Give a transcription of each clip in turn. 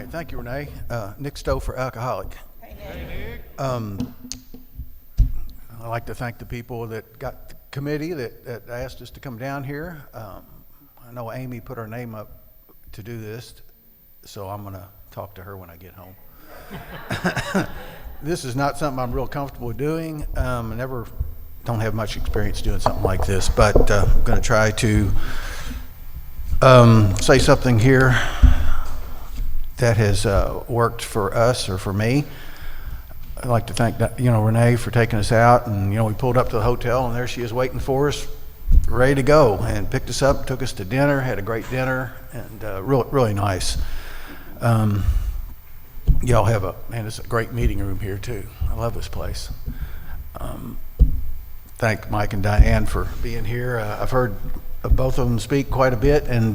right, thank you, Renee. Nick Stouffer, alcoholic. Hey, Nick. I'd like to thank the people that got the committee that asked us to come down here. I know Amy put her name up to do this, so I'm going to talk to her when I get home. This is not something I'm real comfortable doing. I don't have much experience doing something like this, but I'm going to try to say something here that has worked for us or for me. I'd like to thank Renee for taking us out, and we pulled up to the hotel, and there she is waiting for us, ready to go, and picked us up, took us to dinner, had a great dinner, and really nice. Y'all have it's a great meeting room here too. I love this place. Thank Mike and Diane for being here. I've heard both of them speak quite a bit, and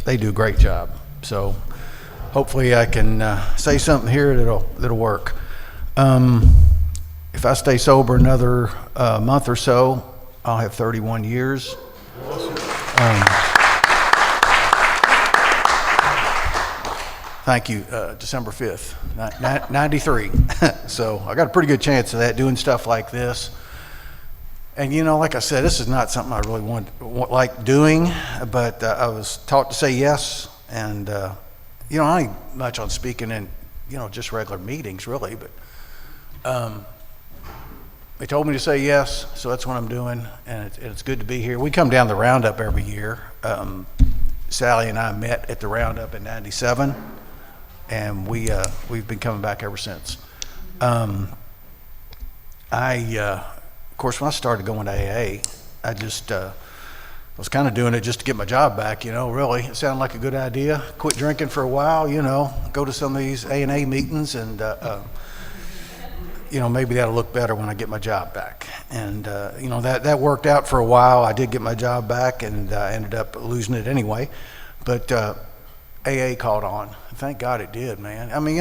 they do a great job. So hopefully I can say something here that'll work. If I stay sober another month or so, I'll have 31 years. Thank you, December 5th, 93. So I got a pretty good chance of that, doing stuff like this. And like I said, this is not something I really like doing, but I was taught to say yes, and I ain't much on speaking in just regular meetings really, but they told me to say yes, so that's what I'm doing, and it's good to be here. We come down the Roundup every year. Sally and I met at the Roundup in '97, and we've been coming back ever since. Of course, when I started going to AA, I just was kind of doing it just to get my job back, really. It sounded like a good idea. Quit drinking for a while, go to some of these A&A meetings, and maybe that'll look better when I get my job back. And that worked out for a while. I did get my job back, and I ended up losing it anyway. But AA called on. Thank God it did, man. I mean,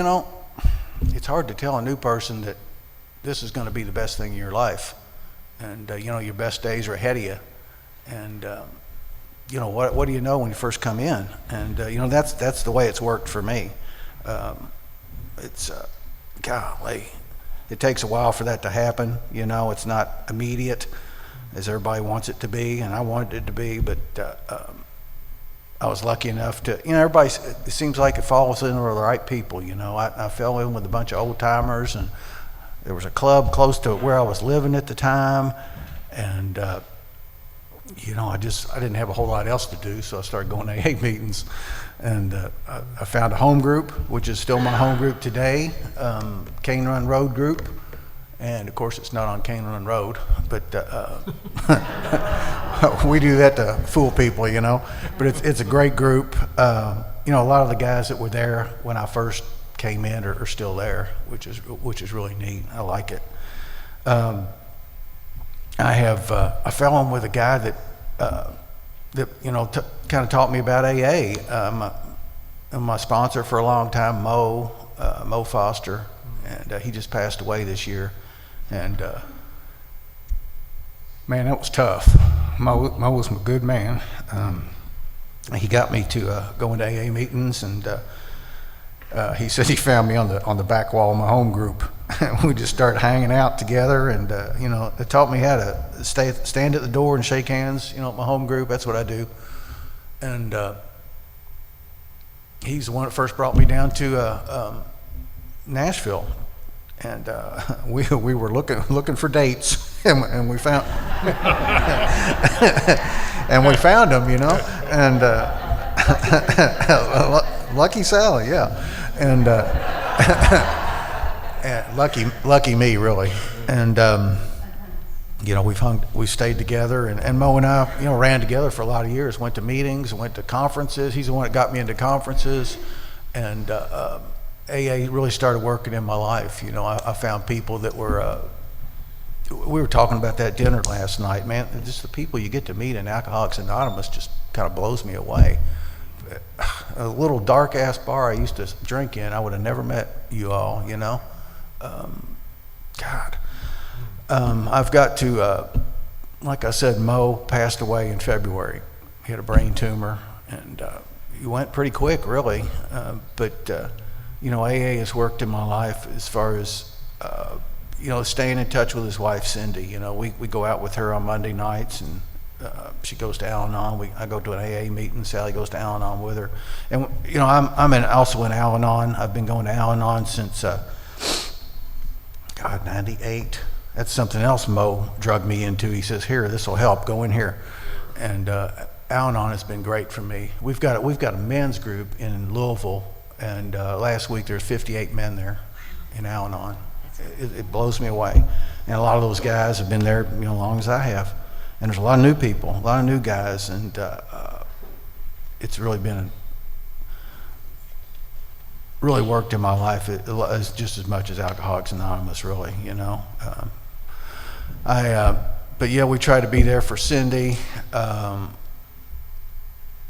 it's hard to tell a new person that this is going to be the best thing in your life. And your best days are ahead of you, and what do you know when you first come in? And that's the way it's worked for me. It's golly, it takes a while for that to happen. It's not immediate as everybody wants it to be, and I wanted it to be. But I was lucky enough to, everybody. It seems like it falls in with the right people. I fell in with a bunch of old timers, and there was a club close to where I was living at the time, and I didn't have a whole lot else to do, so I started going to AA meetings, and I found a home group, which is still my home group today, Cane Run Road group, and of course it's not on Cane Run Road, but we do that to fool people, but it's a great group. A lot of the guys that were there when I first came in are still there, which is really neat. I like it. I fell in with a guy that kind of taught me about AA. My sponsor for a long time, Mo Foster, and he just passed away this year. And man, that was tough. Mo was a good man. He got me to go into AA meetings, and he said he found me on the back wall of my home group. We just started hanging out together, and it taught me how to stand at the door and shake hands. At my home group, that's what I do. And he's the one that first brought me down to Nashville, and we were looking for dates, and we found and we found him, and lucky Sally, yeah. And and lucky me, really. And we stayed together, and Mo and I ran together for a lot of years, went to meetings, went to conferences. He's the one that got me into conferences, and AA really started working in my life. I found people that were we were talking about that dinner last night, man. Just the people you get to meet in Alcoholics Anonymous just kind of blows me away. A little dark ass bar I used to drink in, I would have never met you all, God. I've got to, like I said, Mo passed away in February. He had a brain tumor, and he went pretty quick, really. But AA has worked in my life as far as, staying in touch with his wife, Cindy. We go out with her on Monday nights, and she goes to Al-Anon. I go to an AA meeting. Sally goes to Al-Anon with her. And, I'm also in Al-Anon. I've been going to Al-Anon since, 98. That's something else Mo drugged me into. He says, here, this will help. Go in here. And Al-Anon has been great for me. We've got a men's group in Louisville, and last week there's 58 men there in Al-Anon. It blows me away. And a lot of those guys have been there, as long as I have. And there's a lot of new people, a lot of new guys, and it's really really worked in my life just as much as Alcoholics Anonymous, really. But yeah, we try to be there for Cindy. I've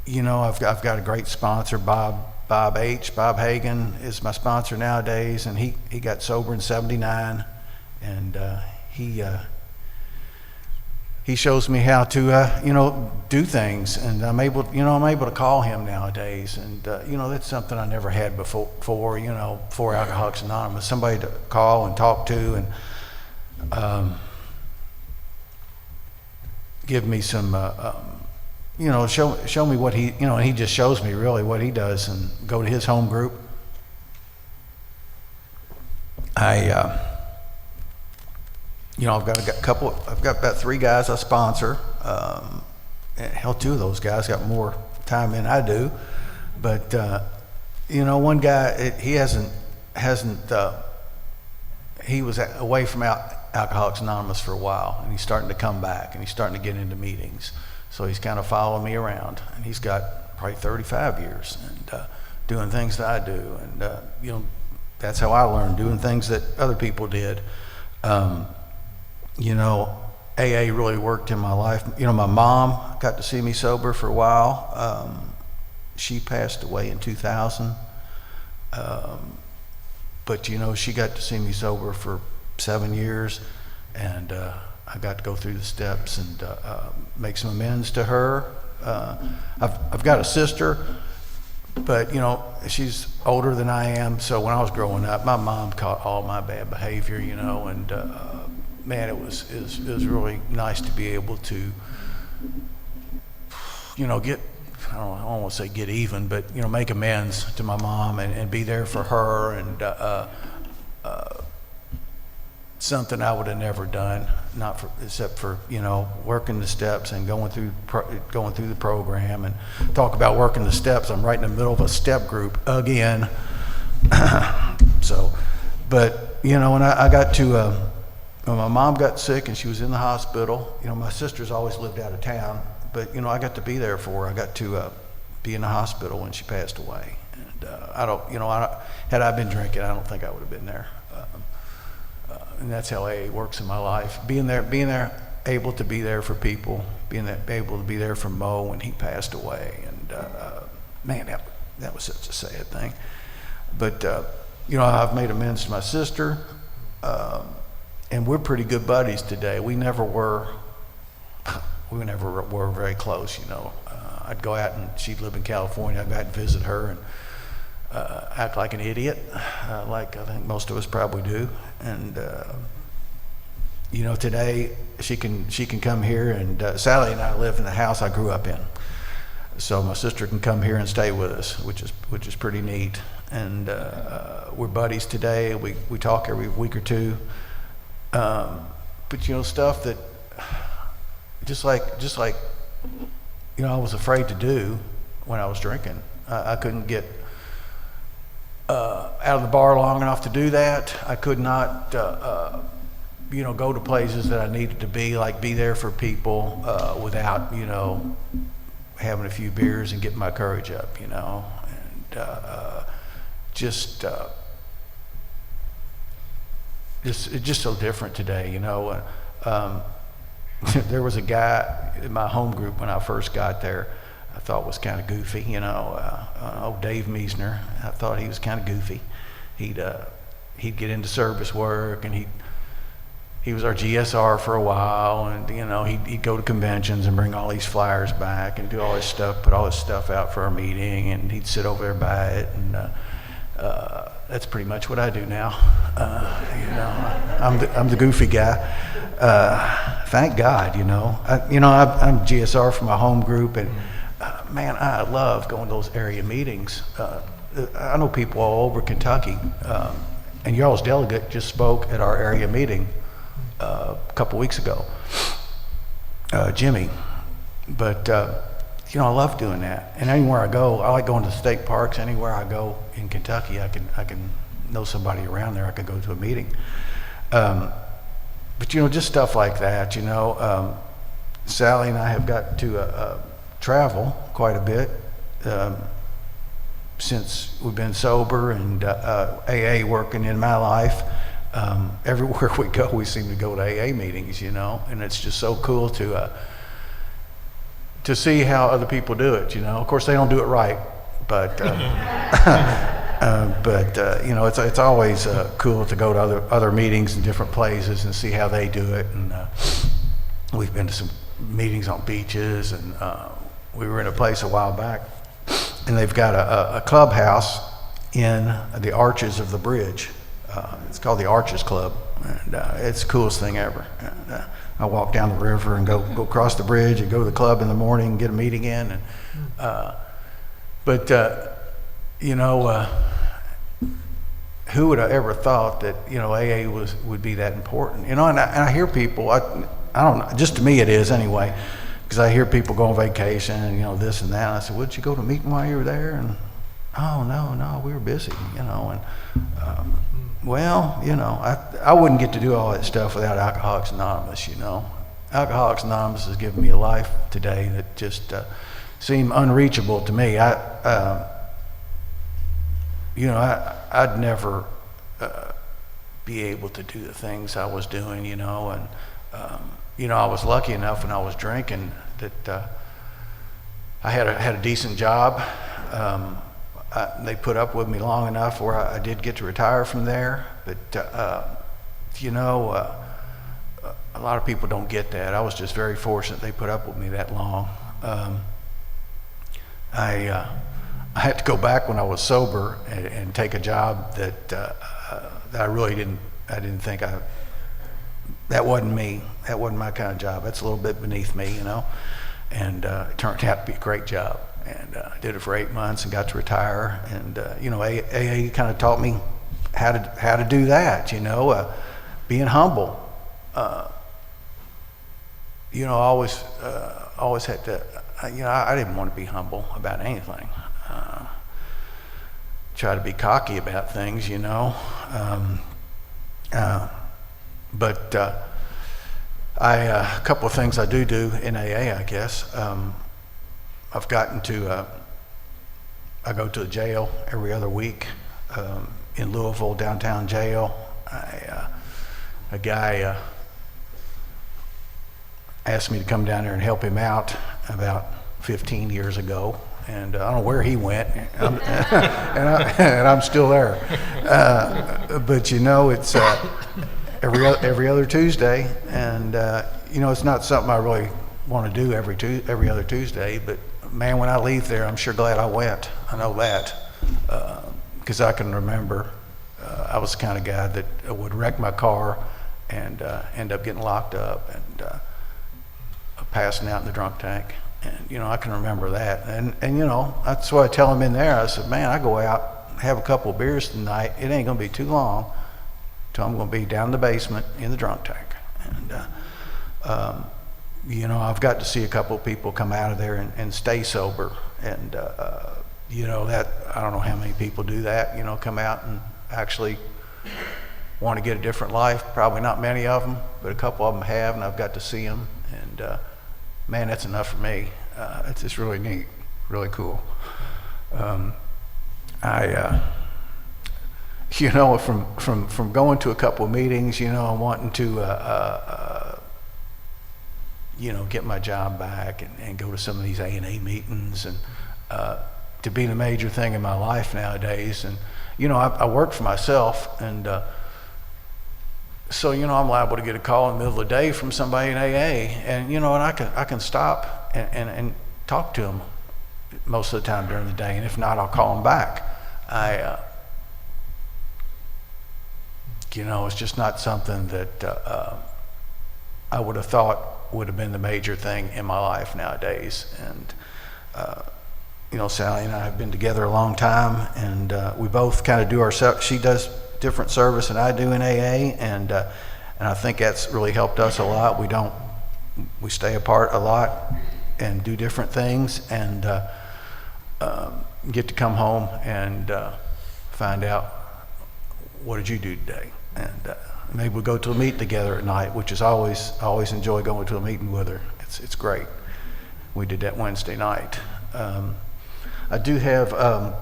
got a great sponsor, Bob Hagan is my sponsor nowadays, and he got sober in '79, and he shows me how to do things, and I'm able to call him nowadays, and that's something I never had before. For Alcoholics Anonymous, somebody to call and talk to, and give me some show me what he and he just shows me really what he does, and go to his home group. I've got about 3 guys I sponsor. Hell, 2 of those guys got more time than I do, but one guy, he was away from Alcoholics Anonymous for a while, and he's starting to come back, and he's starting to get into meetings. So he's kind of following me around, and he's got probably 35 years and doing things that I do, and that's how I learned, doing things that other people did. AA really worked in my life. My mom got to see me sober for a while. She passed away in 2000, but she got to see me sober for 7 years, and I got to go through the steps and make some amends to her. I've got a sister, but she's older than I am. So when I was growing up, my mom caught all my bad behavior, and man, it was really nice to be able to, get, I don't want to say get even, but make amends to my mom and be there for her, and something I would have never done, except for working the steps and going through the program. And talk about working the steps, I'm right in the middle of a step group again. But when I got to when my mom got sick and she was in the hospital, my sister's always lived out of town, but I got to be there for her. I got to be in the hospital when she passed away, and had I been drinking, I don't think I would have been there. And that's how AA works in my life. Being there, able to be there for people, able to be there for Mo when he passed away, and man, that was such a sad thing. But I've made amends to my sister, and we're pretty good buddies today. We never were very close. I'd go out, and she'd live in California. I'd go out and visit her and act like an idiot, like I think most of us probably do. And today she can come here, and Sally and I live in the house I grew up in, so my sister can come here and stay with us, which is pretty neat. And we're buddies today. We talk every week or two, but stuff that just like I was afraid to do when I was drinking. I couldn't get out of the bar long enough to do that. I could not, go to places that I needed to be, like be there for people without, having a few beers and getting my courage up, and it's just so different today, There was a guy in my home group when I first got there I thought was kind of goofy, Dave Meisner. I thought he was kind of goofy. He'd get into service work, and he was our GSR for a while, and he'd go to conventions and bring all these flyers back and do all his stuff, put all his stuff out for our meeting, and he'd sit over there by it, and that's pretty much what I do now. I'm the goofy guy. Thank God, I'm GSR for my home group, and man, I love going to those area meetings. I know people all over Kentucky, and y'all's delegate just spoke at our area meeting a couple weeks ago, Jimmy. But I love doing that. And anywhere I go, I like going to state parks. Anywhere I go in Kentucky, I can know somebody around there. I can go to a meeting. But just stuff like that. Sally and I have got to travel quite a bit since we've been sober, and AA working in my life. Everywhere we go, we seem to go to AA meetings, and it's just so cool to see how other people do it. Of course, they don't do it right, but it's always cool to go to other meetings in different places and see how they do it. And we've been to some meetings on beaches, and we were in a place a while back, and they've got a clubhouse in the arches of the bridge. It's called the Arches Club, and it's the coolest thing ever. And, I walk down the river and go across the bridge and go to the club in the morning and get a meeting in. And who would have ever thought that AA would be that important? And I hear people. I don't know. Just to me, it is anyway, because I hear people go on vacation and this and that. And I said, "Would you go to a meeting while you were there?" And oh no, we were busy. I wouldn't get to do all that stuff without Alcoholics Anonymous. Alcoholics Anonymous has given me a life today that just seemed unreachable to me. I'd never be able to do the things I was doing, and I was lucky enough when I was drinking that I had a decent job. They put up with me long enough where I did get to retire from there, but a lot of people don't get that. I was just very fortunate they put up with me that long. I had to go back when I was sober and take a job that I really didn't think that wasn't me. That wasn't my kind of job. That's a little bit beneath me, and it turned out to be a great job. And I did it for 8 months and got to retire. And AA kind of taught me how to do that. Being humble. I always had to. I didn't want to be humble about anything. Try to be cocky about things, but a couple of things I do in AA, I guess. I've gotten to, I go to the jail every other week in Louisville, downtown jail. A guy asked me to come down there and help him out about 15 years ago, and I don't know where he went, and I'm still there. But it's every other Tuesday, and it's not something I really want to do every other Tuesday, but man, when I leave there, I'm sure glad I went. I know that, because I can remember I was the kind of guy that would wreck my car and end up getting locked up and passing out in the drunk tank. And I can remember that. And that's what I tell them in there. I said, man, I go out, have a couple of beers tonight. It ain't gonna be too long till I'm gonna be down in the basement in the drunk tank. And I've got to see a couple of people come out of there and stay sober. And that, I don't know how many people do that, come out and actually want to get a different life. Probably not many of them, but a couple of them have, and I've got to see them. And man, that's enough for me. It's just really neat, really cool. From going to a couple of meetings, I'm wanting to get my job back and go to some of these A&A meetings, and to be the major thing in my life nowadays. And I work for myself, and so I'm liable to get a call in the middle of the day from somebody in AA, and and I can stop and talk to them most of the time during the day, and if not, I'll call them back. You know, it's just not something that I would have thought would have been the major thing in my life nowadays. And you know, Sally and I have been together a long time, and we both kind of do she does different service than I do in AA, and I think that's really helped us a lot. We stay apart a lot and do different things, and get to come home and find out, what did you do today? And maybe we'll go to a meeting together at night, which is I always enjoy going to a meeting with her. It's great. We did that Wednesday night. I do have, I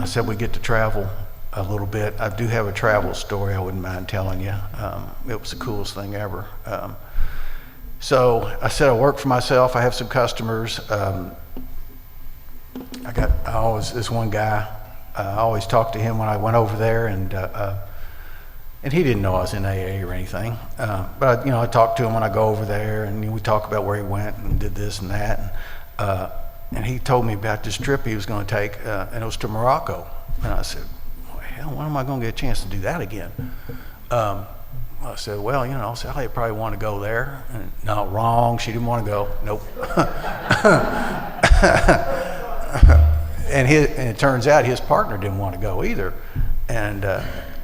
said we get to travel a little bit. I do have a travel story I wouldn't mind telling you. It was the coolest thing ever. So I said I work for myself. I have some customers. This one guy, I always talked to him when I went over there, and he didn't know I was in AA or anything. But I talked to him when I go over there, and we talk about where he went and did this and that. And he told me about this trip he was going to take, and it was to Morocco. And I said, well, hell, when am I going to get a chance to do that again? I said, well, Sally probably want to go there. And, no, wrong. She didn't want to go. Nope. And it turns out his partner didn't want to go either. And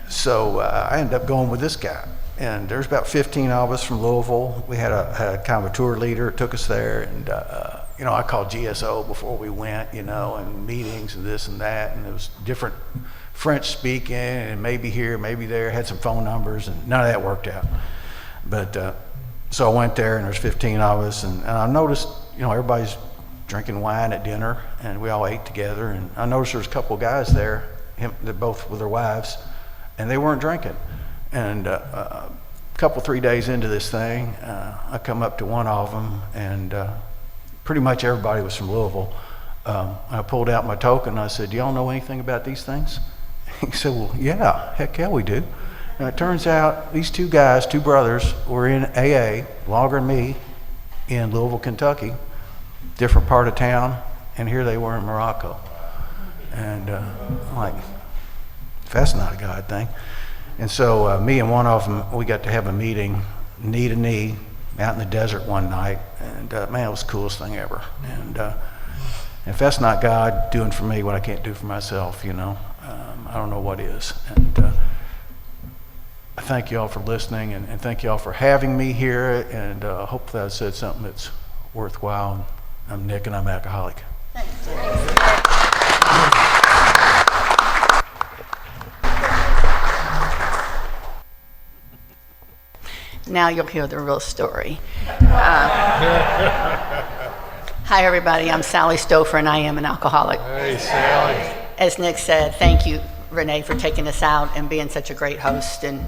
so I ended up going with this guy. And there's about 15 of us from Louisville. We had a kind of a tour leader that took us there. And, I called GSO before we went, and meetings and this and that. And it was different French speaking, and maybe here, maybe there. Had some phone numbers, and none of that worked out. But so I went there, and there's 15 of us. And I noticed, everybody's drinking wine at dinner, and we all ate together. And I noticed there was a couple of guys there, they're both with their wives, and they weren't drinking. And a couple, 3 days into this thing, I come up to one of them, and pretty much everybody was from Louisville. I pulled out my token, and I said, do y'all know anything about these things? He said, well, yeah, heck yeah, we do. And it turns out these two guys, two brothers, were in AA longer than me in Louisville, Kentucky, different part of town, and here they were in Morocco. And I'm like, that's not a God thing. And so me and one of them, we got to have a meeting, knee to knee, out in the desert one night. And man, it was the coolest thing ever. And if that's not God doing for me what I can't do for myself, I don't know what is. And I thank you all for listening, and thank you all for having me here. And hopefully I said something that's worthwhile. I'm Nick, and I'm an alcoholic. Now you'll hear the real story. Hi, everybody. I'm Sally Stouffer, and I am an alcoholic. Hey, Sally. As Nick said, thank you, Renee, for taking us out and being such a great host. And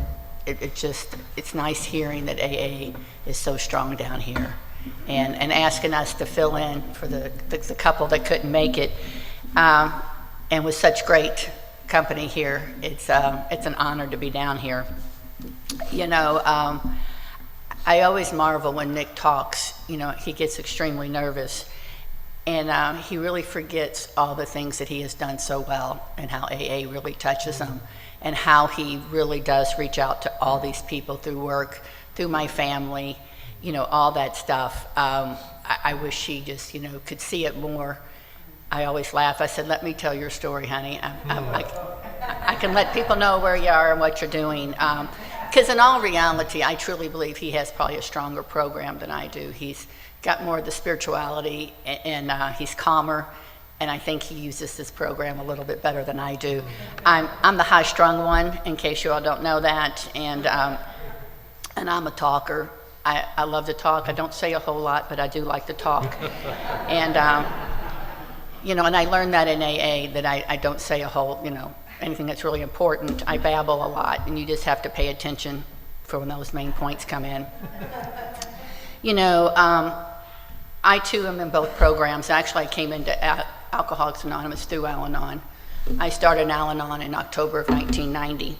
it's nice hearing that AA is so strong down here, and asking us to fill in for the couple that couldn't make it, and with such great company here. It's an honor to be down here. I always marvel when Nick talks. He gets extremely nervous, and he really forgets all the things that he has done so well, and how AA really touches him, and how he really does reach out to all these people through work, through my family, all that stuff. I wish he just, could see it more. I always laugh. I said, let me tell your story, honey. I can let people know where you are and what you're doing. Because in all reality, I truly believe he has probably a stronger program than I do. He's got more of the spirituality, and he's calmer, and I think he uses this program a little bit better than I do. I'm the high-strung one, in case you all don't know that, and I'm a talker. I love to talk. I don't say a whole lot, but I do like to talk. And and I learned that in AA, that I don't say a whole, anything that's really important. I babble a lot, and you just have to pay attention for when those main points come in. I too am in both programs. Actually, I came into Alcoholics Anonymous through Al-Anon. I started Al-Anon in October of 1990,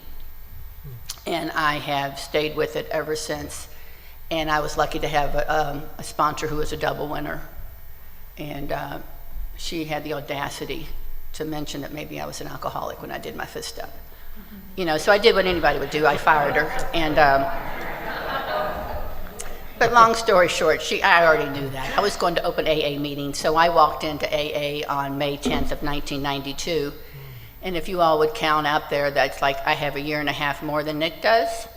and I have stayed with it ever since. And I was lucky to have a sponsor who was a double winner, and she had the audacity to mention that maybe I was an alcoholic when I did my fifth step. You know, so I did what anybody would do. I fired her. And, but long story short, I already knew that. I was going to open AA meetings, so I walked into AA on May 10th of 1992. And if you all would count out there, that's like I have a year and a half more than Nick does.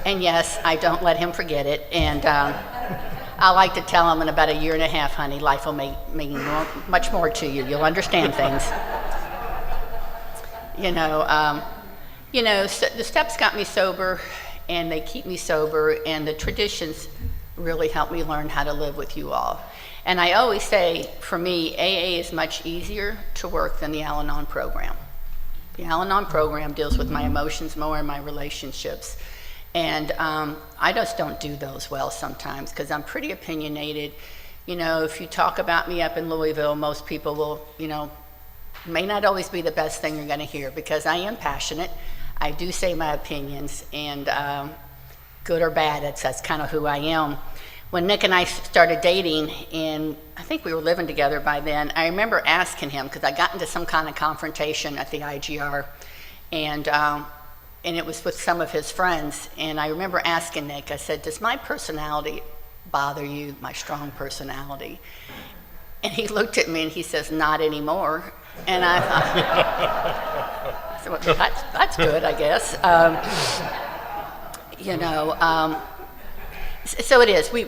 And yes, I don't let him forget it. And I like to tell him in about a year and a half, honey, life will mean much more to you. You'll understand things. So the steps got me sober, and they keep me sober, and the traditions really help me learn how to live with you all. And I always say, for me, AA is much easier to work than the Al-Anon program. The Al-Anon program deals with my emotions more and my relationships. And I just don't do those well sometimes because I'm pretty opinionated. You know, if you talk about me up in Louisville, most people will, may not always be the best thing you're going to hear because I am passionate. I do say my opinions, and good or bad, that's kind of who I am. When Nick and I started dating, and I think we were living together by then, I remember asking him, because I got into some kind of confrontation at the IGR, and it was with some of his friends, and I remember asking Nick, I said, does my personality bother you, my strong personality? And he looked at me and he says, not anymore. And I thought, so that's good, I guess. So it is. We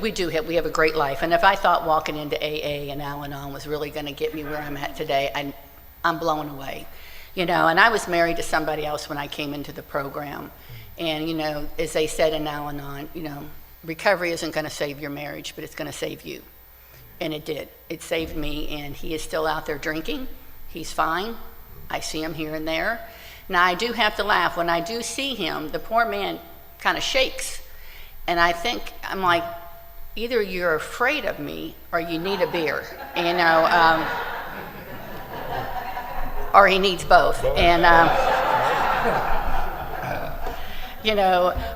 have a great life. And if I thought walking into AA and Al-Anon was really going to get me where I'm at today, I'm blown away. And I was married to somebody else when I came into the program. And, as they said in Al-Anon, recovery isn't going to save your marriage, but it's going to save you. And it did. It saved me, and he is still out there drinking. He's fine. I see him here and there. Now, I do have to laugh. When I do see him, the poor man kind of shakes. And I'm like, either you're afraid of me or you need a beer, or he needs both. And,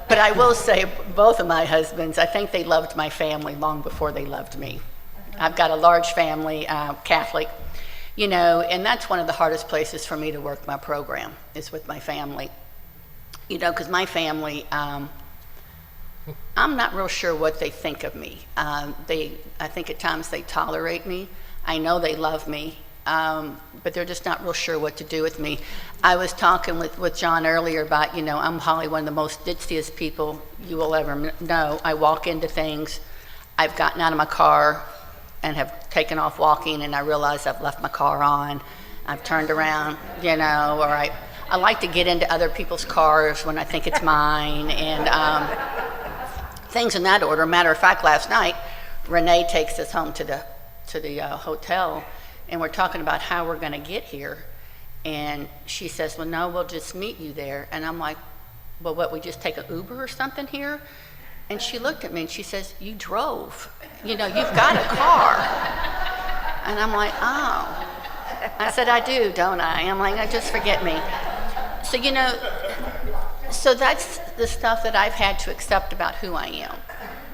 but I will say both of my husbands, I think they loved my family long before they loved me. I've got a large family, Catholic, and that's one of the hardest places for me to work my program is with my family. Because my family, I'm not real sure what they think of me. I think at times they tolerate me. I know they love me, but they're just not real sure what to do with me. I was talking with John earlier about, I'm probably one of the most ditziest people you will ever know. I walk into things. I've gotten out of my car and have taken off walking, and I realize I've left my car on. I've turned around, or I like to get into other people's cars when I think it's mine, and things in that order. Matter of fact, last night, Renee takes us home to the hotel, and we're talking about how we're going to get here, and she says, well, no, we'll just meet you there. And I'm like, well, what, we just take an Uber or something here? And she looked at me and she says, you drove. You've got a car. And I'm like, oh. I said, I do, don't I? I'm like, just forget me. So, so that's the stuff that I've had to accept about who I am.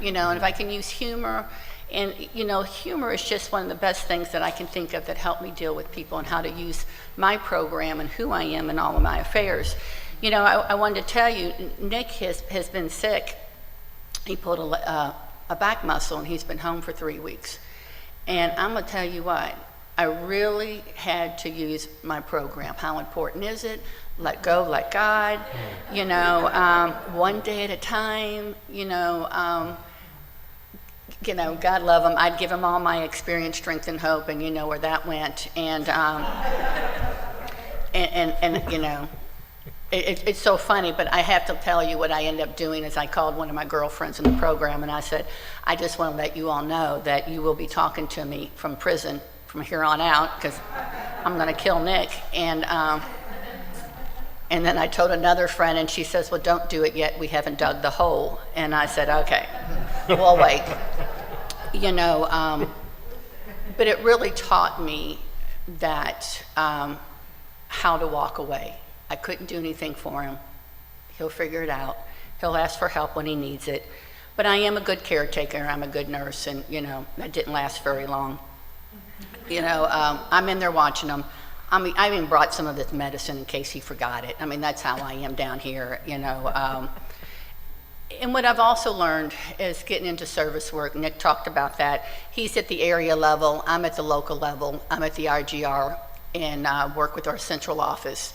And if I can use humor, and, humor is just one of the best things that I can think of that help me deal with people and how to use my program and who I am in all of my affairs. I wanted to tell you, Nick has been sick. He pulled a back muscle, and he's been home for 3 weeks. And I'm going to tell you what, I really had to use my program. How important is it? Let go, let God, one day at a time, God love him. I'd give him all my experience, strength, and hope, and you know where that went. And it's so funny, but I have to tell you what I ended up doing is I called one of my girlfriends in the program, and I said, I just want to let you all know that you will be talking to me from prison from here on out because I'm going to kill Nick. And then I told another friend, and she says, well, don't do it yet. We haven't dug the hole. And I said, okay, we'll wait. But it really taught me that how to walk away. I couldn't do anything for him. He'll figure it out. He'll ask for help when he needs it. But I am a good caretaker. I'm a good nurse, and, that didn't last very long. I'm in there watching him. I mean, I even brought some of his medicine in case he forgot it. I mean, that's how I am down here, you know. And what I've also learned is getting into service work. Nick talked about that. He's at the area level. I'm at the local level. I'm at the RGR and work with our central office.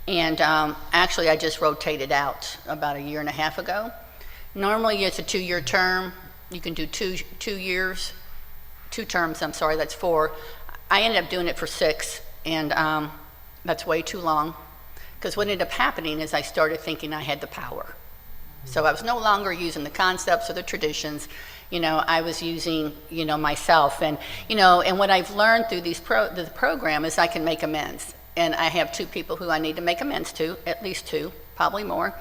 And actually, I just rotated out about a year and a half ago. Normally, it's a 2-year term. You can do two terms, I'm sorry, that's 4. I ended up doing it for 6, and that's way too long. Because what ended up happening is I started thinking I had the power. So I was no longer using the concepts or the traditions, you know, I was using, you know, myself. And, you know, and what I've learned through the program is I can make amends. And I have 2 people who I need to make amends to, at least 2, probably more.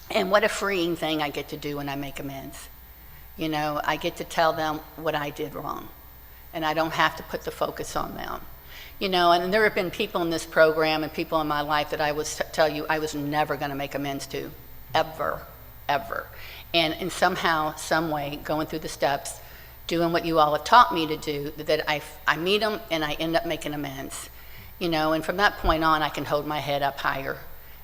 And what a freeing thing I get to do when I make amends. You know, I get to tell them what I did wrong. And I don't have to put the focus on them. You know, and there have been people in this program and people in my life that I would tell you I was never going to make amends to, ever. And somehow, some way, going through the steps, doing what you all have taught me to do, that I meet them and I end up making amends. You know, and from that point on, I can hold my head up higher.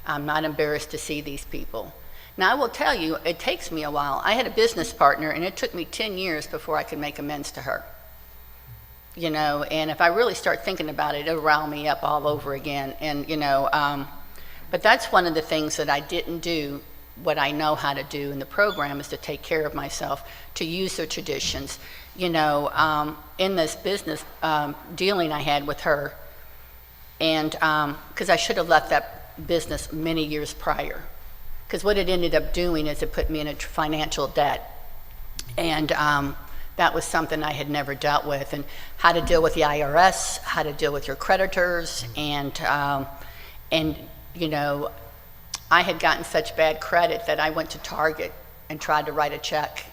I'm not embarrassed to see these people. Now, I will tell you, it takes me a while. I had a business partner, and it took me 10 years before I could make amends to her. You know, and if I really start thinking about it, it'll rile me up all over again. And, you know, but that's one of the things that I didn't do. What I know how to do in the program is to take care of myself, to use the traditions. You know, in this business dealing I had with her, and because I should have left that business many years prior, because what it ended up doing is it put me in a financial debt, and that was something I had never dealt with, and how to deal with the IRS, how to deal with your creditors, and you know, I had gotten such bad credit that I went to Target and tried to write a check,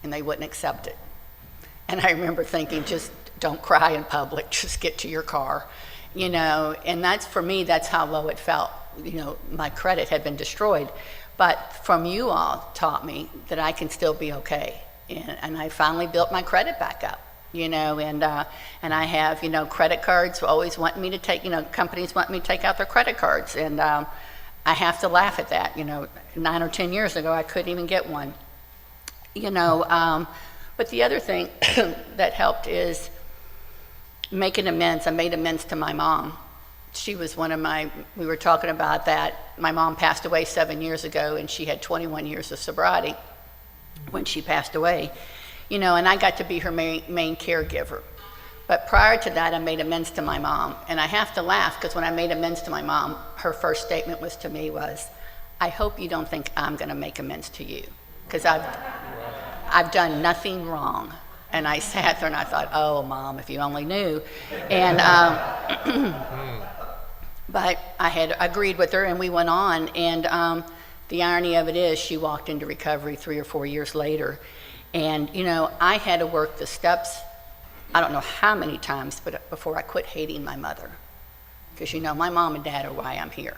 and they wouldn't accept it. And I remember thinking, just don't cry in public, just get to your car. You know, and that's, for me, that's how low it felt. You know, my credit had been destroyed. But from you all taught me that I can still be okay. And I finally built my credit back up, you know, and I have, you know, credit cards always want me to take, you know, companies want me to take out their credit cards. And I have to laugh at that, you know, 9 or 10 years ago, I couldn't even get one, you know. But the other thing that helped is making amends. I made amends to my mom. She was one of my, we were talking about that. My mom passed away 7 years ago, and she had 21 years of sobriety when she passed away. You know, and I got to be her main caregiver. But prior to that, I made amends to my mom. And I have to laugh, because when I made amends to my mom, her first statement was to me was, I hope you don't think I'm going to make amends to you, because I've done nothing wrong. And I sat there and I thought, oh, Mom, if you only knew. And but I had agreed with her, and we went on. And the irony of it is, she walked into recovery 3 or 4 years later. And, you know, I had to work the steps, I don't know how many times, but before I quit hating my mother. Because, you know, my mom and dad are why I'm here.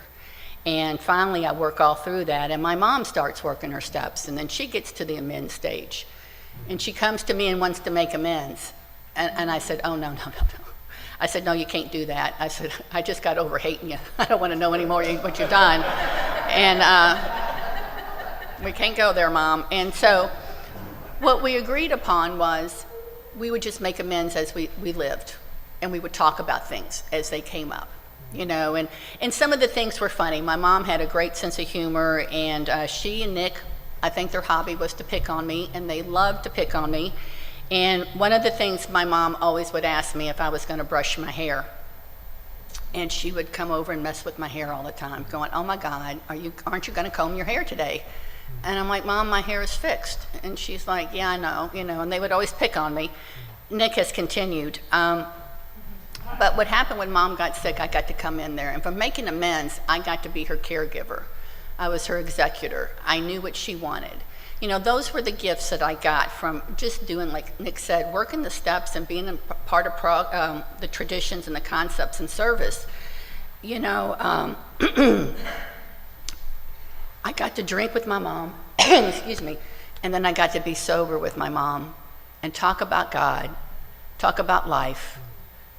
And finally, I work all through that, and my mom starts working her steps, and then she gets to the amends stage. And she comes to me and wants to make amends. And I said, oh, no. I said, no, you can't do that. I said, I just got over hating you. I don't want to know anymore what you've done. And we can't go there, Mom. And so what we agreed upon was we would just make amends as we lived. And we would talk about things as they came up. You know, and some of the things were funny. My mom had a great sense of humor, and she and Nick, I think their hobby was to pick on me, and they loved to pick on me. And one of the things my mom always would ask me if I was going to brush my hair. And she would come over and mess with my hair all the time, going, oh my God, aren't you going to comb your hair today? And I'm like, Mom, my hair is fixed. And she's like, yeah, I know, you know, and they would always pick on me. Nick has continued. But what happened when Mom got sick, I got to come in there. And from making amends, I got to be her caregiver. I was her executor. I knew what she wanted. You know, those were the gifts that I got from just doing, like Nick said, working the steps and being a part of the traditions and the concepts and service. You know, I got to drink with my mom, excuse me, and then I got to be sober with my mom and talk about God, talk about life,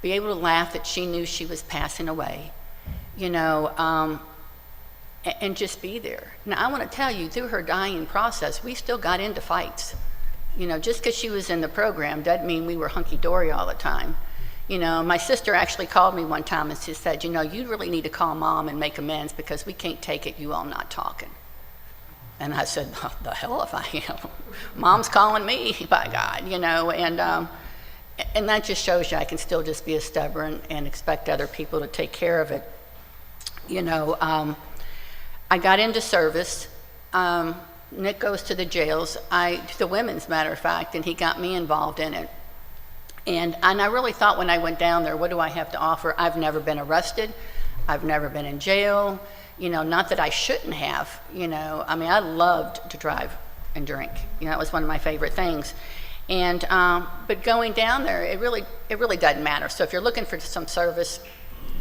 be able to laugh that she knew she was passing away, you know, and just be there. Now, I want to tell you, through her dying process, we still got into fights. You know, just because she was in the program doesn't mean we were hunky-dory all the time. You know, my sister actually called me one time and she said, you know, you really need to call Mom and make amends because we can't take it, you all not talking. And I said, oh, the hell if I am. Mom's calling me, by God, you know, and that just shows you I can still just be as stubborn and expect other people to take care of it. You know, I got into service. Nick goes to the jails, the women's matter of fact, and he got me involved in it. And I really thought when I went down there, what do I have to offer? I've never been arrested. I've never been in jail. You know, not that I shouldn't have, you know. I mean, I loved to drive and drink. You know, it was one of my favorite things. And, but going down there, it really doesn't matter. So if you're looking for some service,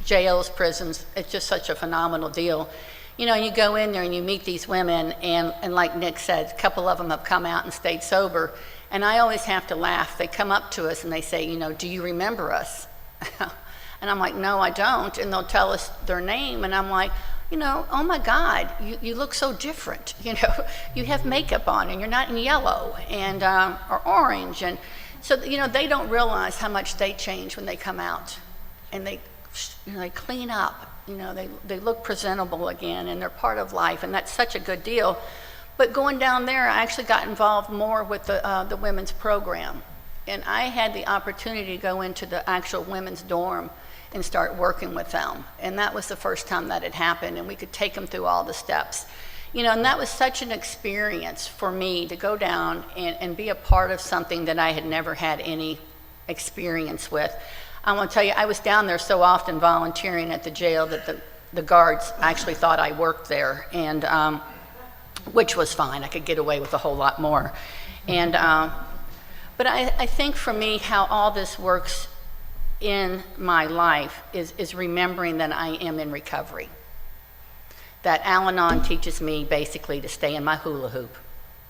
jails, prisons, it's just such a phenomenal deal. You know, you go in there and you meet these women, and like Nick said, a couple of them have come out and stayed sober. And I always have to laugh. They come up to us and they say, you know, do you remember us? And I'm like, no, I don't. And they'll tell us their name. And I'm like, you know, oh my God, you look so different. You know, you have makeup on and you're not in yellow and or orange. And so, you know, they don't realize how much they change when they come out. And they clean up. You know, they look presentable again, and they're part of life, and that's such a good deal. But going down there, I actually got involved more with the women's program, and I had the opportunity to go into the actual women's dorm and start working with them, and that was the first time that had happened, and we could take them through all the steps. You know, and that was such an experience for me to go down and be a part of something that I had never had any experience with. I want to tell you, I was down there so often volunteering at the jail that the guards actually thought I worked there, and which was fine. I could get away with a whole lot more. And but I think for me, how all this works in my life is remembering that I am in recovery. That Al-Anon teaches me basically to stay in my hula hoop.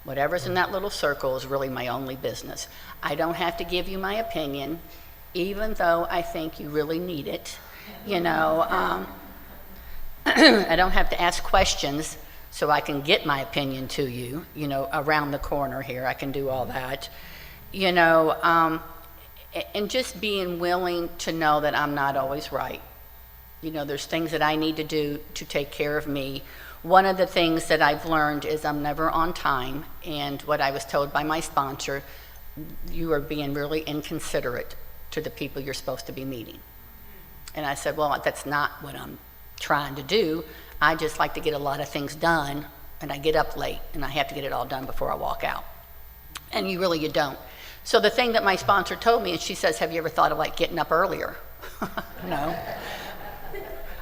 Whatever's in that little circle is really my only business. I don't have to give you my opinion, even though I think you really need it. You know, I don't have to ask questions so I can get my opinion to you, you know, around the corner here. I can do all that, you know, and just being willing to know that I'm not always right. You know, there's things that I need to do to take care of me. One of the things that I've learned is I'm never on time, and what I was told by my sponsor, you are being really inconsiderate to the people you're supposed to be meeting. And I said, well, that's not what I'm trying to do. I just like to get a lot of things done, and I get up late, and I have to get it all done before I walk out. And you don't. So the thing that my sponsor told me, and she says, have you ever thought of like getting up earlier? No.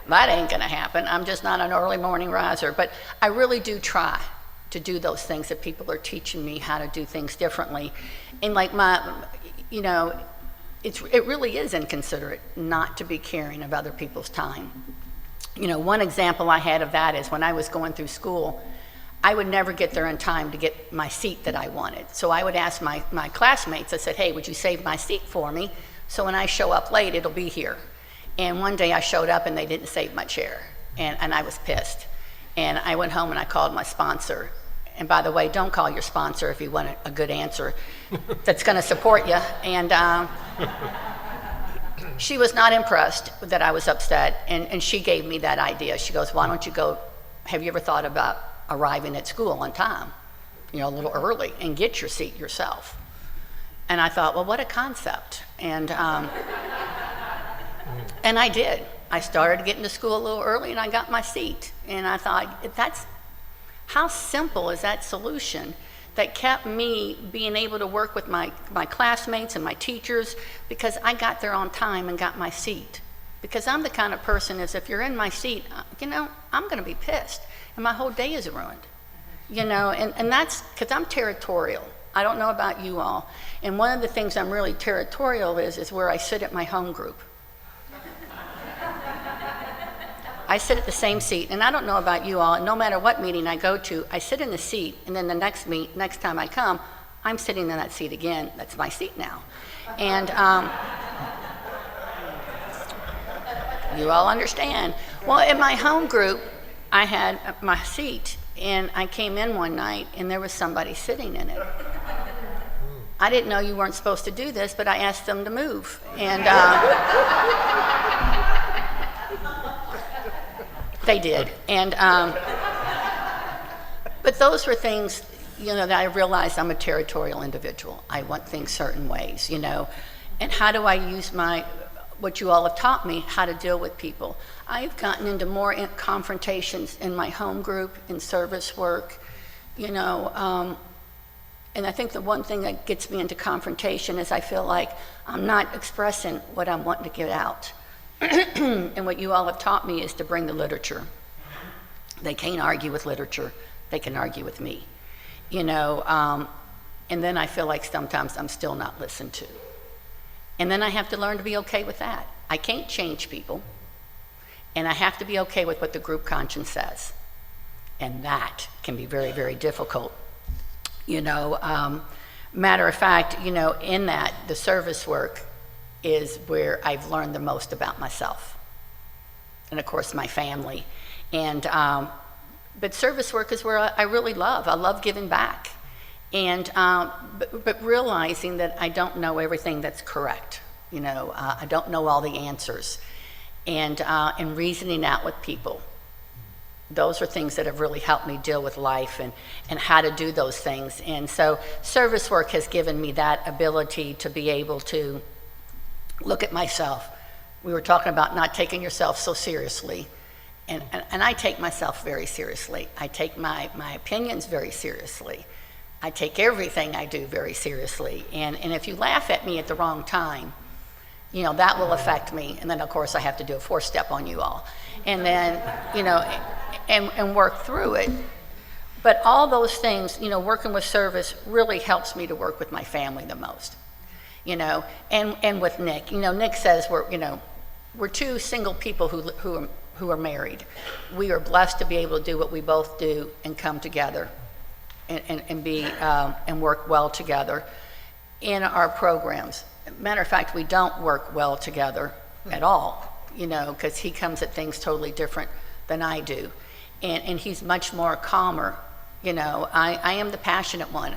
That ain't gonna happen. I'm just not an early morning riser. But I really do try to do those things that people are teaching me how to do things differently. And like you know, it really is inconsiderate not to be caring of other people's time. You know, one example I had of that is when I was going through school, I would never get there in time to get my seat that I wanted. So I would ask my classmates, I said, hey, would you save my seat for me? So when I show up late, it'll be here. And one day I showed up and they didn't save my chair. And I was pissed. And I went home and I called my sponsor. And by the way, don't call your sponsor if you want a good answer that's going to support you. And she was not impressed that I was upset, and she gave me that idea. She goes, why don't you go, have you ever thought about arriving at school on time, you know, a little early, and get your seat yourself? And I thought, well, what a concept. And I did. I started getting to school a little early, and I got my seat. And I thought, how simple is that solution that kept me being able to work with my classmates and my teachers, because I got there on time and got my seat. Because I'm the kind of person is if you're in my seat, you know, I'm going to be pissed, and my whole day is ruined. You know, and that's because I'm territorial. I don't know about you all. And one of the things I'm really territorial is where I sit at my home group. I sit at the same seat, and I don't know about you all, and no matter what meeting I go to, I sit in the seat, and then the next time I come, I'm sitting in that seat again. That's my seat now. And You all understand. Well, in my home group, I had my seat, and I came in one night, and there was somebody sitting in it. I didn't know you weren't supposed to do this, but I asked them to move. And they did. And but those were things, that I realized I'm a territorial individual. I want things certain ways, And how do I use what you all have taught me, how to deal with people? I've gotten into more confrontations in my home group, in service work, and I think the one thing that gets me into confrontation is I feel like I'm not expressing what I'm wanting to get out. And what you all have taught me is to bring the literature. They can't argue with literature. They can argue with me. And then I feel like sometimes I'm still not listened to. And then I have to learn to be okay with that. I can't change people. And I have to be okay with what the group conscience says. And that can be very, very difficult. Matter of fact, in that, the service work is where I've learned the most about myself. And of course, my family. And, but service work is where I really love. I love giving back. And, but realizing that I don't know everything that's correct. I don't know all the answers. And reasoning out with people. Those are things that have really helped me deal with life and how to do those things. And so service work has given me that ability to be able to look at myself. We were talking about not taking yourself so seriously. And I take myself very seriously. I take my opinions very seriously. I take everything I do very seriously. And if you laugh at me at the wrong time, that will affect me. And then, of course, I have to do a 4-step on you all. And then, and work through it. But all those things, working with service really helps me to work with my family the most, and with Nick. Nick says we're two single people who are married. We are blessed to be able to do what we both do and come together and be and work well together in our programs. Matter of fact, we don't work well together at all, because he comes at things totally different than I do. And he's much more calmer. I am the passionate one.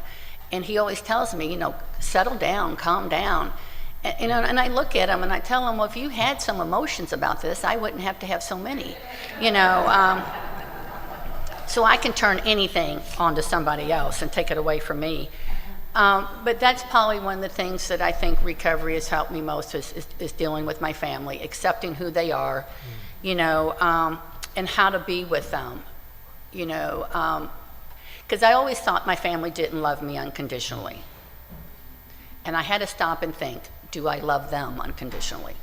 And he always tells me, settle down, calm down. And I look at him and I tell him, well, if you had some emotions about this, I wouldn't have to have so many. So I can turn anything onto somebody else and take it away from me. But that's probably one of the things that I think recovery has helped me most is dealing with my family, accepting who they are, and how to be with them, because I always thought my family didn't love me unconditionally. And I had to stop and think, do I love them unconditionally?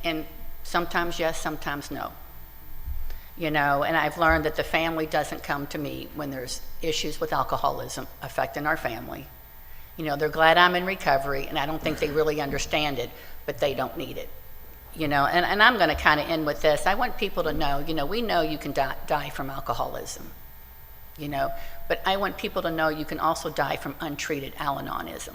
And sometimes yes, sometimes no. And I've learned that the family doesn't come to me when there's issues with alcoholism affecting our family. They're glad I'm in recovery, and I don't think they really understand it, but they don't need it. And I'm going to kind of end with this. I want people to know, we know you can die from alcoholism, but I want people to know you can also die from untreated Al-Anonism.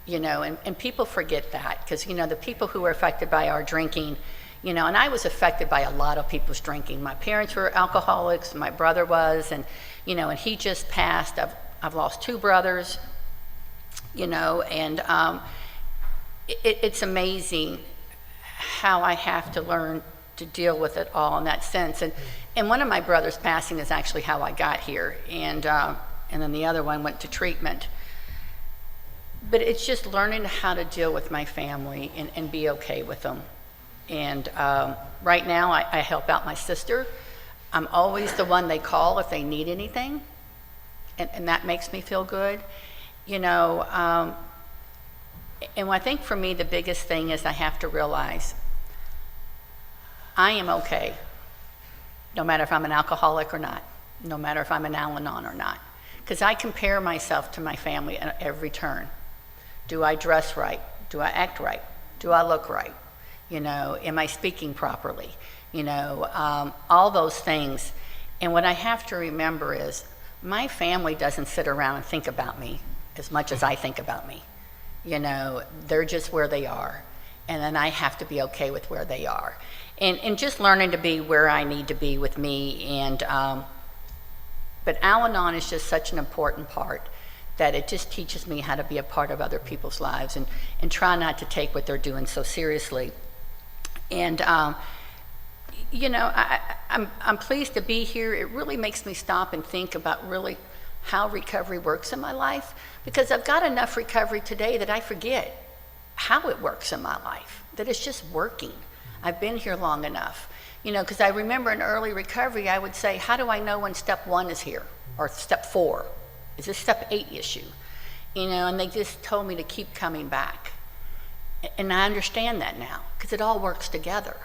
And people forget that because, the people who are affected by our drinking, and I was affected by a lot of people's drinking. My parents were alcoholics, my brother was, and he just passed. I've lost 2 brothers, and it's amazing how I have to learn to deal with it all in that sense. And one of my brothers passing is actually how I got here, and then the other one went to treatment. But it's just learning how to deal with my family and be okay with them. And right now I help out my sister. I'm always the one they call if they need anything, and that makes me feel good. And I think for me, the biggest thing is I have to realize I am okay, no matter if I'm an alcoholic or not, no matter if I'm an Al-Anon or not, because I compare myself to my family at every turn. Do I dress right? Do I act right? Do I look right? Am I speaking properly? All those things. And what I have to remember is my family doesn't sit around and think about me as much as I think about me. They're just where they are. and then I have to be okay with where they are. And just learning to be where I need to be with me. And but Al-Anon is just such an important part that it just teaches me how to be a part of other people's lives and try not to take what they're doing so seriously. And you know, I'm pleased to be here. It really makes me stop and think about really how recovery works in my life, because I've got enough recovery today that I forget how it works in my life, that it's just working. I've been here long enough, you know, because I remember in early recovery, I would say, how do I know when step 1 is here or step 4? Is this step 8 issue? You know, and they just told me to keep coming back. And I understand that now, because it all works together.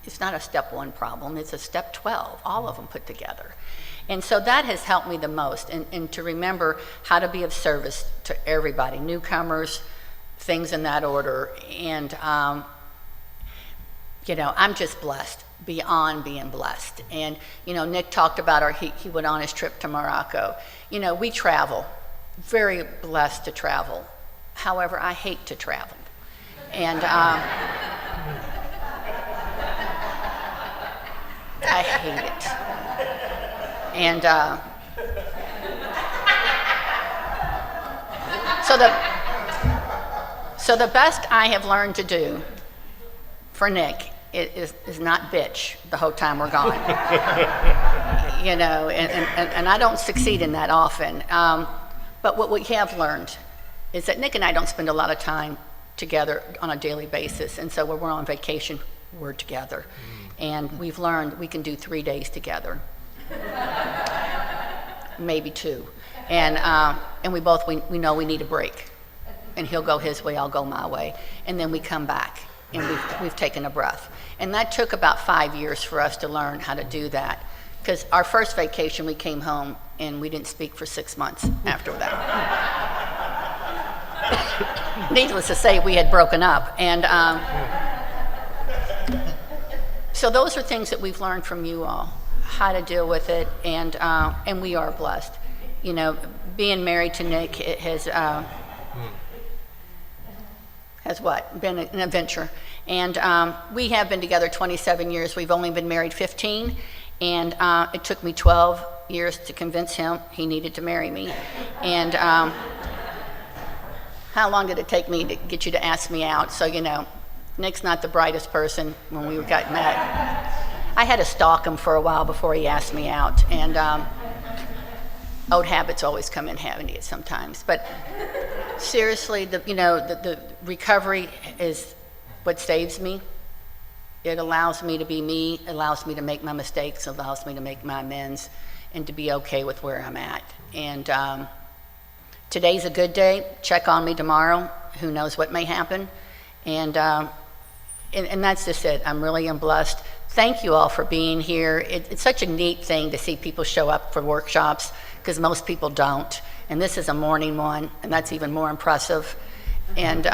It's not a step 1 problem, it's a step 12, all of them put together. And so that has helped me the most, and to remember how to be of service to everybody, newcomers, things in that order. And you know, I'm just blessed, beyond being blessed. And, you know, Nick talked about he went on his trip to Morocco. You know, we travel, very blessed to travel. However, I hate to travel. And I hate it. And so the best I have learned to do for Nick is not bitch the whole time we're gone. You know, and I don't succeed in that often. But what we have learned is that Nick and I don't spend a lot of time together on a daily basis. And so when we're on vacation, we're together. And we've learned we can do 3 days together. Maybe 2. And we both, we know we need a break. And he'll go his way, I'll go my way. And then we come back. And we've taken a breath. And that took about 5 years for us to learn how to do that. Because our first vacation, we came home and we didn't speak for 6 months after that. Needless to say, we had broken up. And so those are things that we've learned from you all, how to deal with it. And we are blessed. You know, being married to Nick, it has what? Been an adventure. And we have been together 27 years. We've only been married 15. And it took me 12 years to convince him he needed to marry me. And how long did it take me to get you to ask me out? So, you know, Nick's not the brightest person when we got met. I had to stalk him for a while before he asked me out. And old habits always come in handy sometimes. But seriously, the recovery is what saves me. It allows me to be me, allows me to make my mistakes, allows me to make my amends, and to be okay with where I'm at. And today's a good day. Check on me tomorrow. Who knows what may happen? And that's just it. I'm really blessed. Thank you all for being here. It's such a neat thing to see people show up for workshops, because most people don't. And this is a morning one, and that's even more impressive. And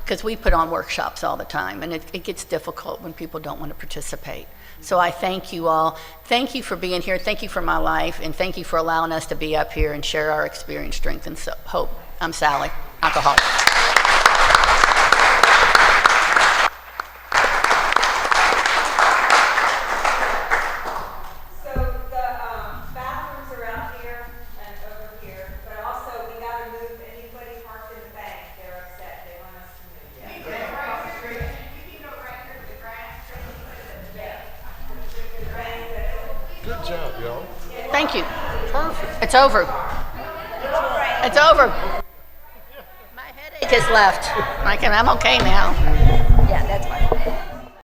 because we put on workshops all the time, and it gets difficult when people don't want to participate. So I thank you all. Thank you for being here. Thank you for my life, and thank you for allowing us to be up here and share our experience, strength, and hope. I'm Sally, alcoholic. Good job, y'all. Thank you. Perfect. It's over. It's over. My headache has left. I'm okay now. Yeah, that's fine.